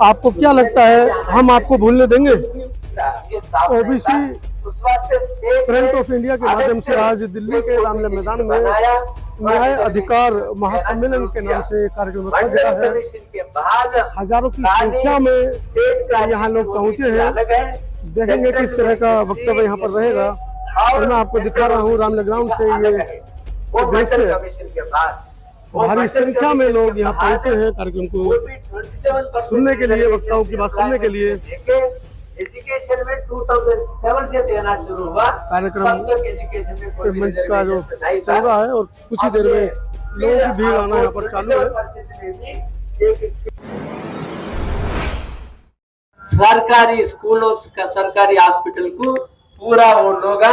आपको क्या लगता है हम आपको भूलने देंगे? ओबीसी फ्रंट ऑफ इंडिया के माध्यम से आज दिल्ली के रामलीला मैदान में न्याय अधिकार महासम्मेलन के नाम से कार्यक्रम रखा गया है। हजारों की संख्या में यहाँ लोग पहुंचे हैं। देखेंगे किस तरह का वक्तव्य यहाँ पर रहेगा और मैं आपको दिखा रहा हूँ रामलीला ग्राउंड से ये दृश्य। भारी संख्या में लोग यहाँ पहुंचे हैं कार्यक्रम को सुनने के लिए, वक्ताओं की बात सुनने के लिए। एजुकेशन में 2007 से देना शुरू हुआ कार्यक्रम के मंच का जो चल रहा है और कुछ ही देर में लोगों की भीड़ आना यहाँ पर चालू है। सरकारी स्कूलों का, सरकारी हॉस्पिटल को पूरा वो लोग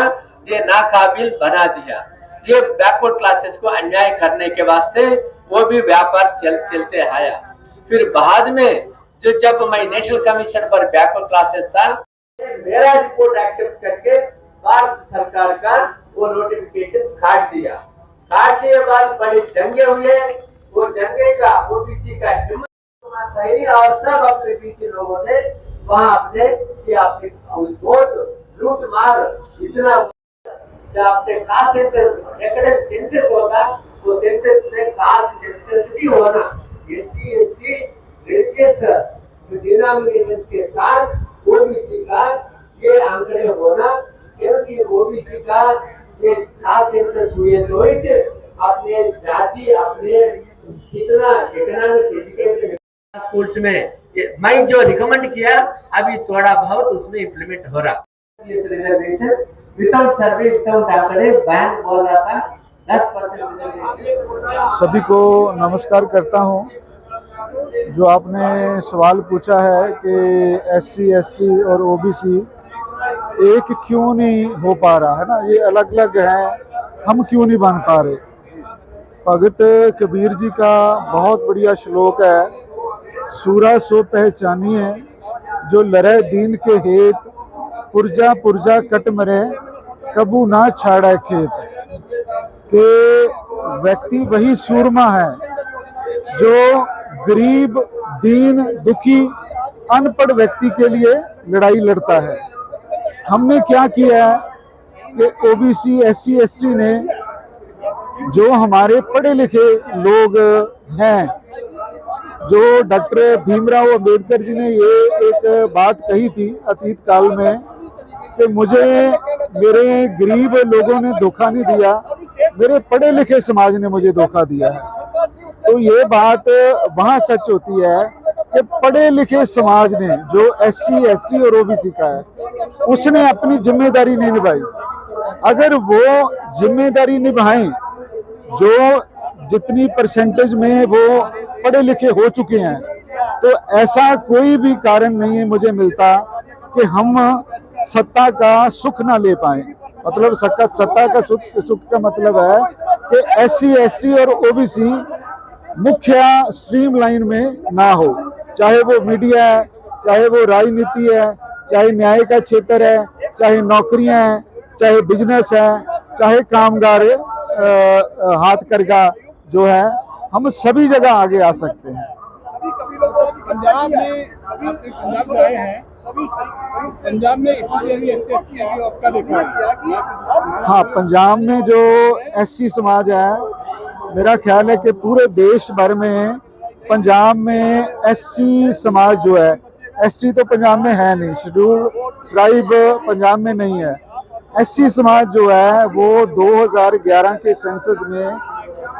ये नाकाबिल बना दिया। ये बैकवर्ड क्लासेस को अन्याय करने के वास्ते वो भी व्यापार चलते आया। फिर बाद में जब मैं national commission for backward classes था, मेरा रिपोर्ट एक्सेप्ट करके भारत सरकार का वो नोटिफिकेशन काट दिया। काट दिए बाद बड़ी जंगे हुए। वो जंगे का ओबीसी का सही और सब अपने पीछे लोगों ने वहाँ अपने बहुत लूट मार इतना अपने कास्ट सेंसस होगा, वो सेंसस में कास्ट सेंसिटिव होना, एसटी एसटी रिलीजियस डिनोमिनेशन के साथ ओबीसी का ये आंकड़े होना, क्योंकि ओबीसी का ये कास्ट सेंसस हुए तो अपने जाति, अपने कितना इकोनॉमिक एजुकेशन स्कूल्स में मैं जो रिकमेंड किया अभी थोड़ा बहुत उसमें इम्प्लीमेंट हो रहा। रिजर्वेशन विदाउट सर्वे विदाउट आंकड़े बैन बोल रहा था 10%। सभी को नमस्कार करता हूं। जो आपने सवाल पूछा है कि एससी एसटी और ओबीसी एक क्यों नहीं हो पा रहा है ना, ये अलग अलग है, हम क्यों नहीं बन पा रहे। भगत कबीर जी का बहुत बढ़िया श्लोक है, सूरा सो पहचानिए जो लड़े दीन के हेत, पुरजा पुरजा कट मरे कबू ना छाड़ा खेत। के व्यक्ति वही सूरमा है जो गरीब, दीन, दुखी, अनपढ़ व्यक्ति के लिए लड़ाई लड़ता है। हमने क्या किया कि ओबीसी एससी एसटी ने, जो हमारे पढ़े लिखे लोग हैं, जो डॉक्टर भीमराव अंबेडकर जी ने ये एक बात कही थी अतीत काल में कि मुझे मेरे गरीब लोगों ने धोखा नहीं दिया, मेरे पढ़े लिखे समाज ने मुझे धोखा दिया है। तो ये बात वहाँ सच होती है कि पढ़े लिखे समाज ने, जो एससी एसटी और ओबीसी का है, उसने अपनी जिम्मेदारी नहीं निभाई। अगर वो जिम्मेदारी निभाएं, जो जितनी परसेंटेज में वो पढ़े लिखे हो चुके हैं, तो ऐसा कोई भी कारण नहीं है मुझे मिलता कि हम सत्ता का सुख ना ले पाए। मतलब सत्ता का सुख का मतलब है कि एससी एसटी और ओबीसी मुख्य स्ट्रीम लाइन में ना हो, चाहे वो मीडिया है, चाहे वो राजनीति है, चाहे न्याय का क्षेत्र है, चाहे नौकरियां हैं, चाहे बिजनेस है, चाहे कामगार हाथ करगा जो है, हम सभी जगह आगे आ सकते हैं। पंजाब में आए हैं, पंजाब में SC आपका देखा है? हाँ, पंजाब में जो एससी समाज है, मेरा ख्याल है कि पूरे देश भर में पंजाब में एससी समाज जो है, एससी तो पंजाब में है नहीं, शेड्यूल ट्राइब पंजाब में नहीं है। एससी समाज जो है वो 2011 के सेंसस में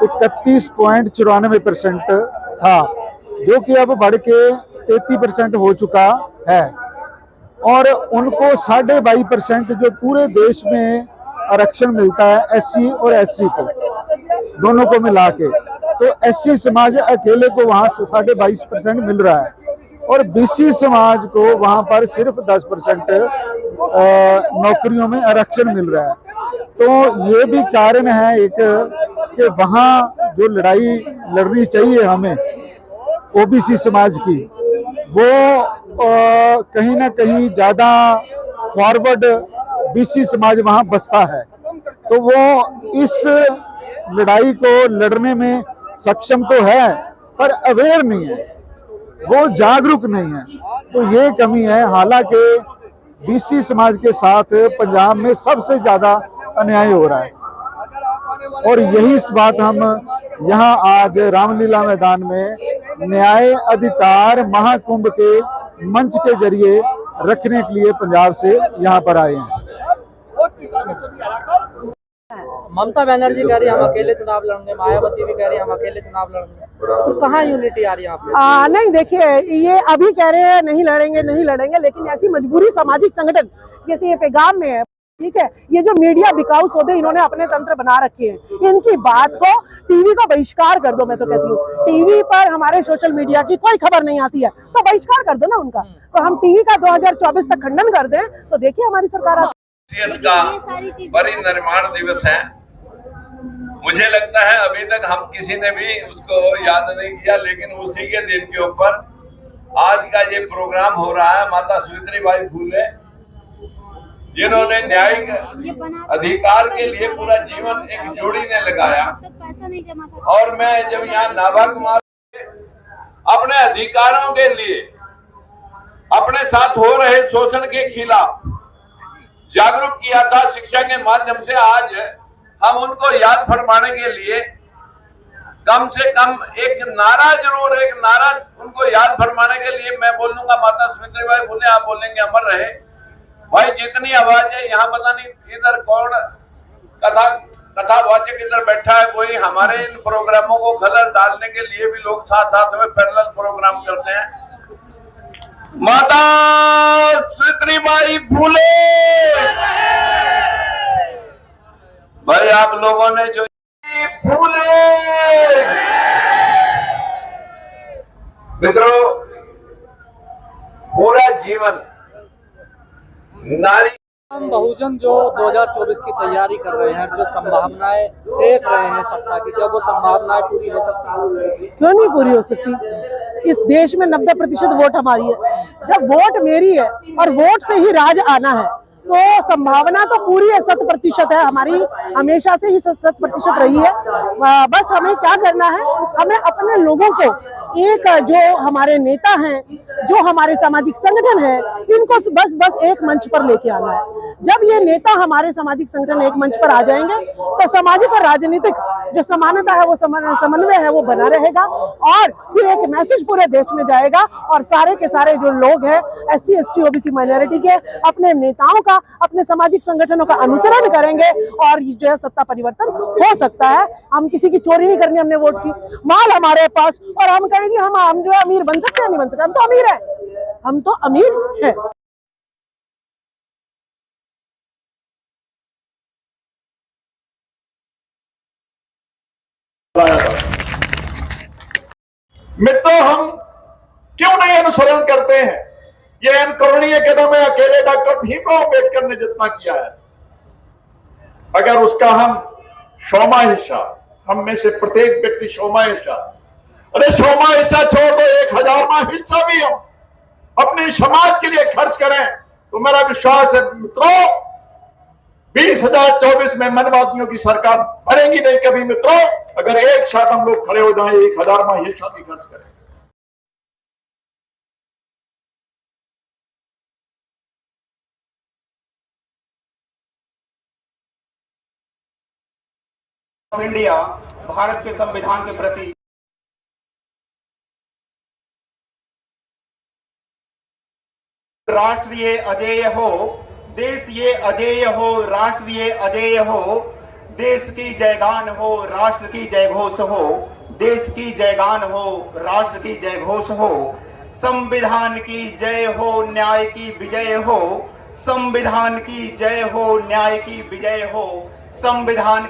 31.94% था, जो कि अब बढ़ के 33% हो चुका है। और उनको 22.5% जो पूरे देश में आरक्षण मिलता है एससी और एसटी को, दोनों को मिला के, तो एससी समाज अकेले को वहाँ 22.5% मिल रहा है और बीसी समाज को वहाँ पर सिर्फ 10% नौकरियों में आरक्षण मिल रहा है। तो ये भी कारण है एक कि वहाँ जो लड़ाई लड़नी चाहिए हमें ओबीसी समाज की, वो कहीं ना कहीं ज़्यादा फॉरवर्ड बीसी समाज वहाँ बसता है, तो वो इस लड़ाई को लड़ने में सक्षम तो है पर अवेयर नहीं है। वो जागरूक नहीं है। तो ये कमी है। हालांकि बीसी समाज के साथ पंजाब में सबसे ज्यादा अन्याय हो रहा है और यही इस बात हम यहाँ आज रामलीला मैदान में न्याय अधिकार महाकुंभ के मंच के जरिए रखने के लिए पंजाब से यहाँ पर आए हैं। ममता बनर्जी कह रही है हम अकेले चुनाव लड़ेंगे, मायावती भी कह रही है हम अकेले चुनाव लड़ेंगे, तो कहाँ यूनिटी आ रही है यहाँ पे? नहीं देखिए, ये अभी कह रहे हैं नहीं लड़ेंगे, लेकिन ऐसी मजबूरी सामाजिक संगठन जैसे ये पैगाम में है, ठीक है, ये जो मीडिया बिकाऊ सौदे इन्होंने अपने तंत्र बना रखे हैं, इनकी बात को टीवी का बहिष्कार कर दो। मैं तो कहती हूँ टीवी पर हमारे सोशल मीडिया की कोई खबर नहीं आती है तो बहिष्कार कर दो ना उनका। तो हम टीवी का 2024 तक खंडन कर दें तो देखिए हमारी सरकार का परिनिर्माण दिवस है। मुझे लगता है अभी तक हम किसी ने भी उसको याद नहीं किया, लेकिन उसी के दिन के ऊपर आज का ये प्रोग्राम हो रहा है। माता सावित्रीबाई फुले जिन्होंने न्यायिक अधिकार के लिए पूरा जीवन एक जोड़ी ने लगाया, और मैं जब यहाँ नाभा कुमार अपने अधिकारों के लिए अपने साथ हो रहे शोषण के खिलाफ जागरूक किया था शिक्षा के माध्यम से, आज हम उनको याद फरमाने के लिए कम से कम एक नारा उनको याद फरमाने के लिए मैं बोलूंगा माता सावित्रीबाई फुले, आप बोलेंगे अमर रहे। भाई जितनी आवाज है यहाँ, पता नहीं इधर कौन कथावाचक इधर बैठा है, कोई हमारे इन प्रोग्रामों को खलल डालने के लिए भी लोग साथ में पैरेलल प्रोग्राम करते हैं। माता सावित्रीबाई फुले, भाई आप लोगों ने जो फुले मित्रों पूरा जीवन नारी हम बहुजन जो 2024 की तैयारी कर रहे हैं, जो संभावनाएं देख रहे हैं सत्ता की, क्या वो संभावनाएं पूरी हो सकती हैं? क्यों नहीं पूरी हो सकती? इस देश में 90% वोट हमारी है। जब वोट मेरी है और वोट से ही राज आना है तो संभावना तो पूरी है, 100% है हमारी, हमेशा से ही 100% रही है। बस हमें क्या करना है, हमें अपने लोगों को, एक जो हमारे नेता हैं, जो हमारे सामाजिक संगठन है, इनको बस एक मंच पर लेके आना है। जब ये नेता हमारे सामाजिक संगठन एक मंच पर आ जाएंगे तो सामाजिक और राजनीतिक जो समानता है, वो समन्वय है, वो बना रहेगा और फिर एक मैसेज पूरे देश में जाएगा और सारे के सारे जो लोग हैं SC ST OBC माइनॉरिटी के अपने नेताओं का, अपने सामाजिक संगठनों का अनुसरण करेंगे और जो है सत्ता परिवर्तन हो सकता है। हम किसी की चोरी नहीं करनी, हमने वोट की, माल हमारे पास, और हम कहेंगे हम जो है अमीर बन सकते हैं, नहीं बन सकते, हम तो अमीर है, हम तो अमीर है। मित्रों हम क्यों नहीं अनुसरण करते हैं? यह अनुकरणीय कदम है। अकेले डॉक्टर भीमराव अम्बेडकर ने जितना किया है, अगर उसका हम 100वां हिस्सा, हम में से प्रत्येक व्यक्ति 100वां हिस्सा, अरे 100वां हिस्सा छोड़ दो, 1000वां हिस्सा भी हम अपने समाज के लिए खर्च करें तो मेरा विश्वास है मित्रों 2024 में मनवादियों की सरकार बढ़ेगी नहीं कभी। मित्रों अगर एक साथ हम लोग खड़े हो जाएं, 1000वां हिस्सा भी खर्च करें। इंडिया भारत के संविधान के प्रति राष्ट्रीय अजेय हो, देश ये अजेय हो, राष्ट्रीय अजेय हो, देश की जयगान हो, राष्ट्र की जयघोष हो, देश की जयगान हो, राष्ट्र की जयघोष हो, संविधान की जय हो, न्याय की विजय हो, संविधान की जय हो, न्याय की विजय हो, संविधान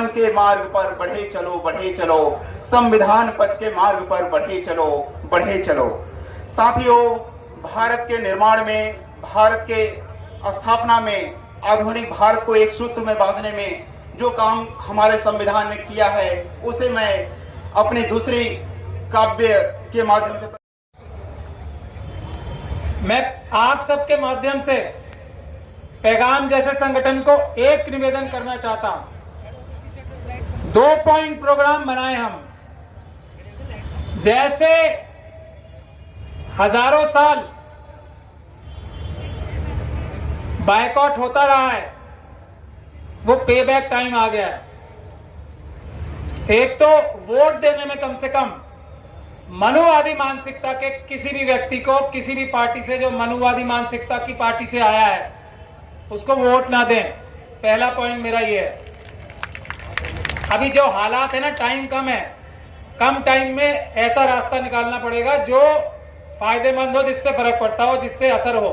के मार्ग पर बढ़े चलो, बढ़े चलो, संविधान पथ के मार्ग पर बढ़े चलो, बढ़े चलो। साथियों, भारत के निर्माण में, भारत के स्थापना में, आधुनिक भारत को एक सूत्र में बांधने में जो काम हमारे संविधान ने किया है, उसे मैं अपनी दूसरी काव्य के माध्यम से, मैं आप सबके माध्यम से पैगाम जैसे संगठन को एक निवेदन करना चाहता हूं। 2 पॉइंट प्रोग्राम बनाए हम, जैसे हजारों साल बायकॉट होता रहा है, वो पे बैक टाइम आ गया है। एक तो वोट देने में कम से कम मनुवादी मानसिकता के किसी भी व्यक्ति को, किसी भी पार्टी से जो मनुवादी मानसिकता की पार्टी से आया है, उसको वोट ना दें। पहला पॉइंट मेरा ये है। अभी जो हालात है ना, टाइम कम है, कम टाइम में ऐसा रास्ता निकालना पड़ेगा जो फायदेमंद हो, जिससे फर्क पड़ता हो, जिससे असर हो।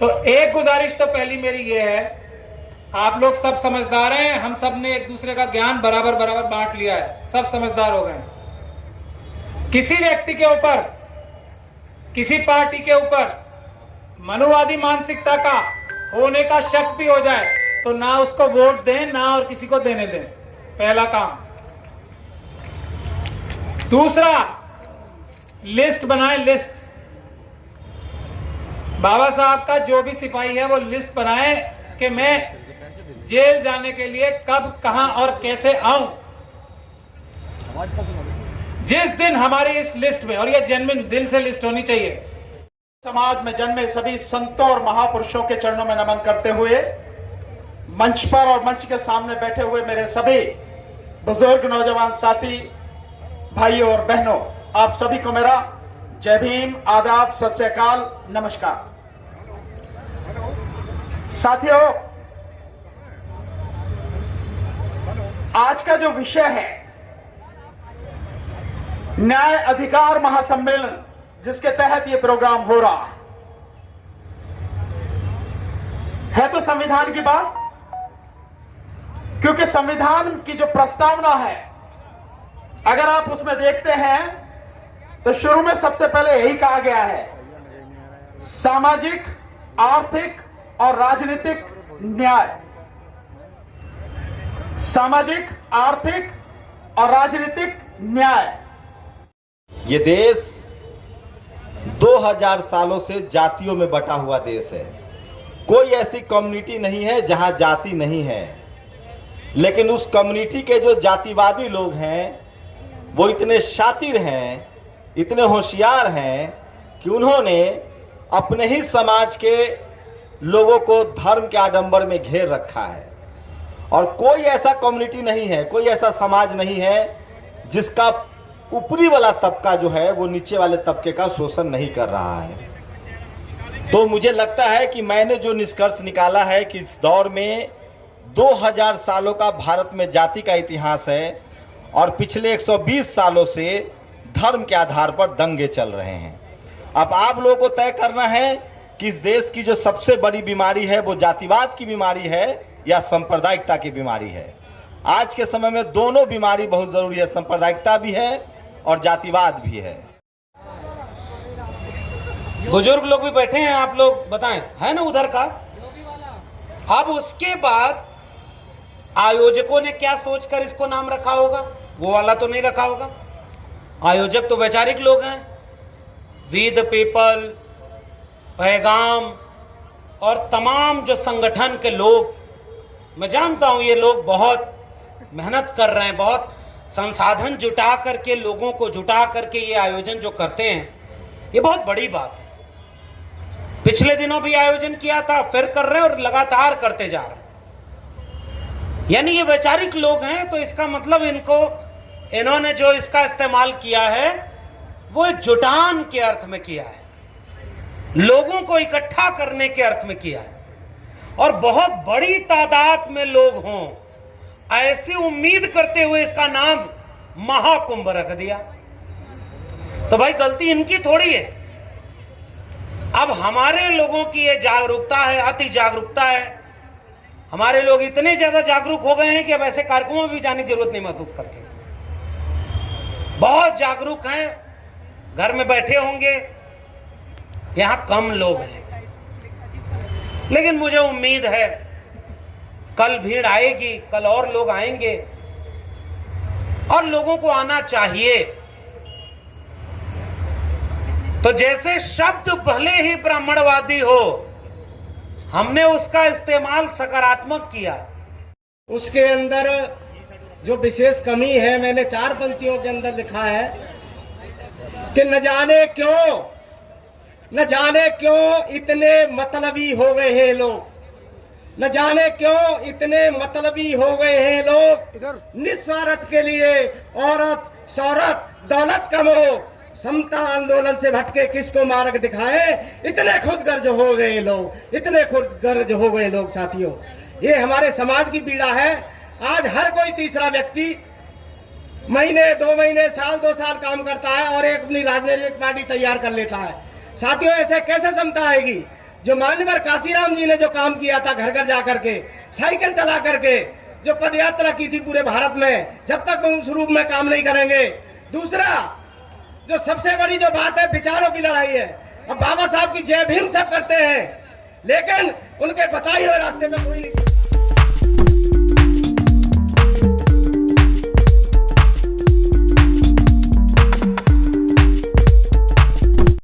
तो एक गुजारिश तो पहली मेरी ये है, आप लोग सब समझदार हैं, हम सब ने एक दूसरे का ज्ञान बराबर बराबर बांट लिया है, सब समझदार हो गए। किसी व्यक्ति के ऊपर, किसी पार्टी के ऊपर मनुवादी मानसिकता का होने का शक भी हो जाए तो ना उसको वोट दें, ना और किसी को देने दें। पहला काम। दूसरा, लिस्ट बनाएं, लिस्ट। बाबा साहब का जो भी सिपाही है वो लिस्ट बनाए कि मैं जेल जाने के लिए कब, कहां और कैसे आऊं। जिस दिन हमारी इस लिस्ट में, और ये जेन्युइन दिल से लिस्ट होनी चाहिए, समाज में जन्मे सभी संतों और महापुरुषों के चरणों में नमन करते हुए मंच पर और मंच के सामने बैठे हुए मेरे सभी बुजुर्ग नौजवान साथी भाइयों और बहनों, आप सभी को मेरा जय भीम, आदाब, सत श्री अकाल, नमस्कार। साथियों, आज का जो विषय है न्याय अधिकार महासम्मेलन, जिसके तहत ये प्रोग्राम हो रहा है तो संविधान की बात, क्योंकि संविधान की जो प्रस्तावना है, अगर आप उसमें देखते हैं तो शुरू में सबसे पहले यही कहा गया है, सामाजिक, आर्थिक और राजनीतिक न्याय। सामाजिक, आर्थिक और राजनीतिक न्याय। ये देश 2000 सालों से जातियों में बटा हुआ देश है। कोई ऐसी कम्युनिटी नहीं है जहां जाति नहीं है, लेकिन उस कम्युनिटी के जो जातिवादी लोग हैं वो इतने शातिर हैं, इतने होशियार हैं कि उन्होंने अपने ही समाज के लोगों को धर्म के आडंबर में घेर रखा है। और कोई ऐसा कम्युनिटी नहीं है, कोई ऐसा समाज नहीं है जिसका ऊपरी वाला तबका जो है वो नीचे वाले तबके का शोषण नहीं कर रहा है। तो मुझे लगता है कि मैंने जो निष्कर्ष निकाला है कि इस दौर में 2000 सालों का भारत में जाति का इतिहास है और पिछले 120 सालों से धर्म के आधार पर दंगे चल रहे हैं। अब आप लोगों को तय करना है कि इस देश की जो सबसे बड़ी बीमारी है वो जातिवाद की बीमारी है या सांप्रदायिकता की बीमारी है। आज के समय में दोनों बीमारी बहुत जरूरी है, सांप्रदायिकता भी है और जातिवाद भी है। बुजुर्ग लोग भी बैठे हैं, आप लोग बताएं, है ना उधर का। अब उसके बाद आयोजकों ने क्या सोचकर इसको नाम रखा होगा, वो वाला तो नहीं रखा होगा। आयोजक तो वैचारिक लोग हैं, वी द पीपल, पैगाम और तमाम जो संगठन के लोग, मैं जानता हूं ये लोग बहुत मेहनत कर रहे हैं, बहुत संसाधन जुटा करके, लोगों को जुटा करके ये आयोजन जो करते हैं, ये बहुत बड़ी बात है। पिछले दिनों भी आयोजन किया था, फिर कर रहे हैं और लगातार करते जा रहे हैं। यानी ये वैचारिक लोग हैं, तो इसका मतलब इन्होंने जो इसका इस्तेमाल किया है वो एक जुटान के अर्थ में किया है, लोगों को इकट्ठा करने के अर्थ में किया है। और बहुत बड़ी तादाद में लोग हों ऐसी उम्मीद करते हुए इसका नाम महाकुंभ रख दिया। तो भाई गलती इनकी थोड़ी है। अब हमारे लोगों की ये जागरूकता है, अति जागरूकता है। हमारे लोग इतने ज्यादा जागरूक हो गए हैं कि अब ऐसे कार्यक्रमों में भी जाने की जरूरत नहीं महसूस करते। बहुत जागरूक हैं, घर में बैठे होंगे, यहां कम लोग हैं, लेकिन मुझे उम्मीद है कल भीड़ आएगी, कल और लोग आएंगे और लोगों को आना चाहिए। तो जैसे शब्द भले ही ब्राह्मणवादी हो, हमने उसका इस्तेमाल सकारात्मक किया। उसके अंदर जो विशेष कमी है, मैंने 4 पंक्तियों के अंदर लिखा है कि न जाने क्यों न जाने क्यों इतने मतलबी हो गए हैं लोग, न जाने क्यों इतने मतलबी हो गए हैं लोग। निस्वार्थ के लिए औरत शौहरत दौलत कमो, समता आंदोलन से भटके किसको मार्ग दिखाए, इतने खुदगर्ज हो गए लोग, इतने खुदगर्ज हो गए लोग। साथियों, ये हमारे समाज की पीड़ा है। आज हर कोई तीसरा व्यक्ति महीने 2 महीने साल 2 साल काम करता है और एक अपनी राजनीतिक पार्टी तैयार कर लेता है। साथियों, ऐसे कैसे समता आएगी? जो मान्यवर काशीराम जी ने जो काम किया था घर घर जाकर के, साइकिल चला करके जो पदयात्रा की थी पूरे भारत में, जब तक वो उस रूप में काम नहीं करेंगे। दूसरा, जो सबसे बड़ी जो बात है, विचारों की लड़ाई है। अब बाबा साहब की जय भीम सब करते हैं, लेकिन उनके बताए हुए रास्ते में कोई नहीं